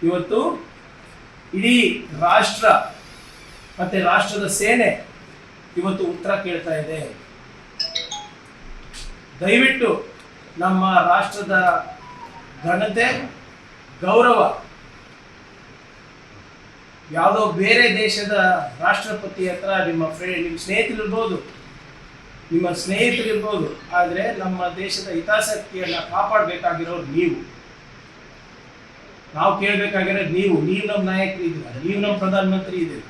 ಇವತ್ತು ಇಡೀ ರಾಷ್ಟ್ರ ಮತ್ತು ರಾಷ್ಟ್ರದ ಸೇನೆ ಇವತ್ತು ಉತ್ತರ ಕೇಳ್ತಾ ಇದೆ. ದಯವಿಟ್ಟು ನಮ್ಮ ರಾಷ್ಟ್ರದ ಘನತೆ, ಗೌರವ ಯಾವುದೋ ಬೇರೆ ದೇಶದ ರಾಷ್ಟ್ರಪತಿ ಹತ್ರ ನಿಮ್ಮ ಸ್ನೇಹಿತರಿರ್ಬೋದು, ಆದರೆ ನಮ್ಮ ದೇಶದ ಹಿತಾಸಕ್ತಿಯನ್ನು ಕಾಪಾಡಬೇಕಾಗಿರೋರು ನೀವು. ನಾವು ಕೇಳಬೇಕಾಗಿರೋದು ನೀವು ನಮ್ಮ ನಾಯಕರು ಇದ್ದೀರ, ನೀವು ನಮ್ಮ ಪ್ರಧಾನಮಂತ್ರಿ ಇದ್ದೀರಿ.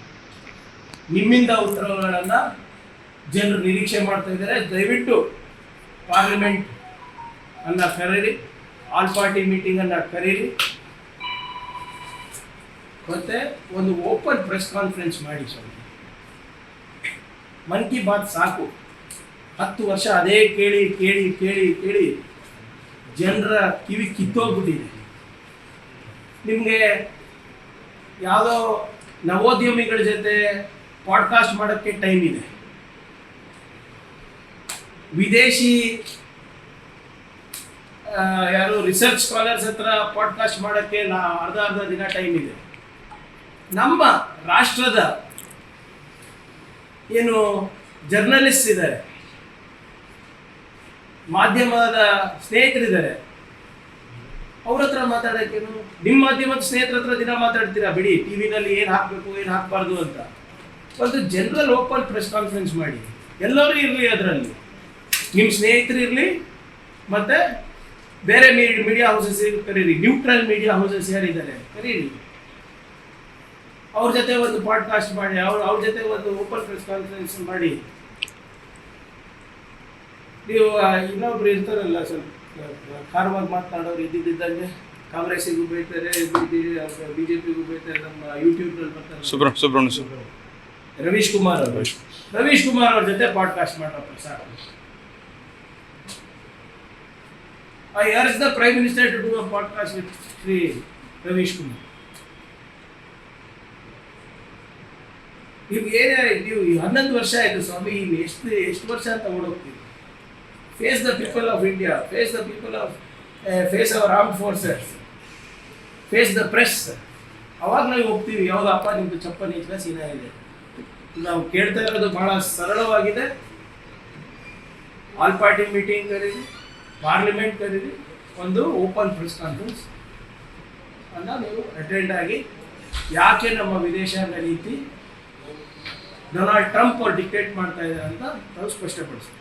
ನಿಮ್ಮಿಂದ ಉತ್ತರಗಳನ್ನು ಜನರು ನಿರೀಕ್ಷೆ ಮಾಡ್ತಾ ಇದ್ದಾರೆ. ದಯವಿಟ್ಟು ಪಾರ್ಲಿಮೆಂಟ್ ಅನ್ನ ಕರೀರಿ, ಆಲ್ ಪಾರ್ಟಿ ಮೀಟಿಂಗ್ ಅನ್ನ ಕರೀರಿ, ಮತ್ತೆ ಒಂದು ಓಪನ್ ಪ್ರೆಸ್ ಕಾನ್ಫರೆನ್ಸ್ ಮಾಡಿ. ಸ್ವಲ್ಪ ಮನ್ ಕಿ ಬಾತ್ ಸಾಕು. 10 ವರ್ಷ ಅದೇ ಕೇಳಿ ಕೇಳಿ ಕೇಳಿ ಕೇಳಿ ಜನರ ಕಿವಿ ಕಿತ್ತೋಗ್ಬಿಟ್ಟಿದೆ. ನಿಮಗೆ ಯಾವುದೋ ನವೋದ್ಯಮಿಗಳ ಜೊತೆ ಪಾಡ್ಕಾಸ್ಟ್ ಮಾಡೋಕ್ಕೆ ಟೈಮ್ ಇದೆ, ವಿದೇಶಿ ಯಾರು ರಿಸರ್ಚ್ ಸ್ಕಾಲರ್ಸ್ ಹತ್ರ ಪಾಡ್ಕಾಸ್ಟ್ ಮಾಡೋಕ್ಕೆ ಅರ್ಧ ದಿನ ಟೈಮ್ ಇದೆ. ನಮ್ಮ ರಾಷ್ಟ್ರದ ಏನು ಜರ್ನಲಿಸ್ಟ್ ಇದ್ದಾರೆ, ಮಾಧ್ಯಮದ ಸ್ನೇಹಿತರಿದ್ದಾರೆ, ಅವ್ರ ಹತ್ರ ಮಾತಾಡೋಕ್ಕೇನು? ನಿಮ್ಮ ಮಾಧ್ಯಮದ ಸ್ನೇಹಿತರ ಹತ್ರ ದಿನ ಮಾತಾಡ್ತೀರಾ, ಬಿಡಿ, ಟಿವಿನಲ್ಲಿ ಏನು ಹಾಕಬೇಕು ಏನು ಹಾಕಬಾರ್ದು ಅಂತ. ಒಂದು ಜನರಲ್ ಓಪನ್ ಪ್ರೆಸ್ ಕಾನ್ಫರೆನ್ಸ್ ಮಾಡಿ, ಎಲ್ಲರೂ ಇರಲಿ, ಅದರಲ್ಲಿ ನಿಮ್ಮ ಸ್ನೇಹಿತರು ಇರಲಿ, ಮತ್ತು ಬೇರೆ ಮೀಡಿಯಾ ಹೌಸಸ್ ಕರೀರಿ, ನ್ಯೂಟ್ರಲ್ ಮೀಡಿಯಾ ಹೌಸಸ್ ಯಾರಿದ್ದಾರೆ ಕರೀರಿ, ಅವ್ರ ಜೊತೆ ಒಂದು ಪಾಡ್ಕಾಸ್ಟ್ ಮಾಡಿ, ಅವ್ರ ಜೊತೆ ಒಂದು ಓಪನ್ ಪ್ರೆಸ್ ಕಾನ್ಫರೆನ್ಸ್ ಮಾಡಿ. ನೀವು ಇನ್ನೊಬ್ರು ಇರ್ತಾರಲ್ಲ, ಸ್ವಲ್ಪ ಖಾರವಾಗಿ ಮಾತನಾಡೋರು, ಇದ್ದಿದ್ದಂಗೆ ಕಾಂಗ್ರೆಸ್ಸಿಗೂ ಬೈತಾರೆ, ಬಿಜೆಪಿಗೂ ಬೈತಾರೆ, ನಮ್ಮ ಯೂಟ್ಯೂಬ್ನಲ್ಲಿ ಬರ್ತಾರೆ. ರವೀಶ್ ಕುಮಾರ್ ಅವ್ರ ಜೊತೆ ಪಾಡ್ಕಾಸ್ಟ್ ಮಾಡಪ್ಪ ಸಾಕು. I urge the Prime Minister to do a podcast with Sri Ravish Kumar. ನೀವು 11 ವರ್ಷ ಆಯಿತು ಸ್ವಾಮಿ, ಎಷ್ಟು ವರ್ಷ ಅಂತ ಓಡೋಗ್ತೀವಿ? Face the people of India, face our armed forces, face the press. ಅವಾಗ ನಾವು ಹೋಗ್ತೀವಿ, ಯಾವುದಪ್ಪ ನಿಮ್ಮದು ಚಪ್ಪಲಿ ಇದ್ರೆ ಸೀನಾ ಇದೆ. ನಾವು ಕೇಳ್ತಾ ಇರೋದು ಬಹಳ ಸರಳವಾಗಿದೆ. ಆಲ್ ಪಾರ್ಟಿ ಮೀಟಿಂಗ್ ಕರೀರಿ, ಪಾರ್ಲಿಮೆಂಟ್ ಕರೀರಿ, ಒಂದು ಓಪನ್ ಪ್ರೆಸ್ ಕಾನ್ಫರೆನ್ಸ್ ಅನ್ನ ನೀವು ಅಟೆಂಡ್ ಆಗಿ, ಯಾಕೆ ನಮ್ಮ ವಿದೇಶಾಂಗ ನೀತಿ ಡೊನಾಲ್ಡ್ ಟ್ರಂಪ್ ಅವ್ರು ಡಿಕ್ಟೇಟ್ ಮಾಡ್ತಾ ಇದ್ದಾರೆ ಅಂತ ನಾವು ಸ್ಪಷ್ಟಪಡಿಸ್ತೀವಿ.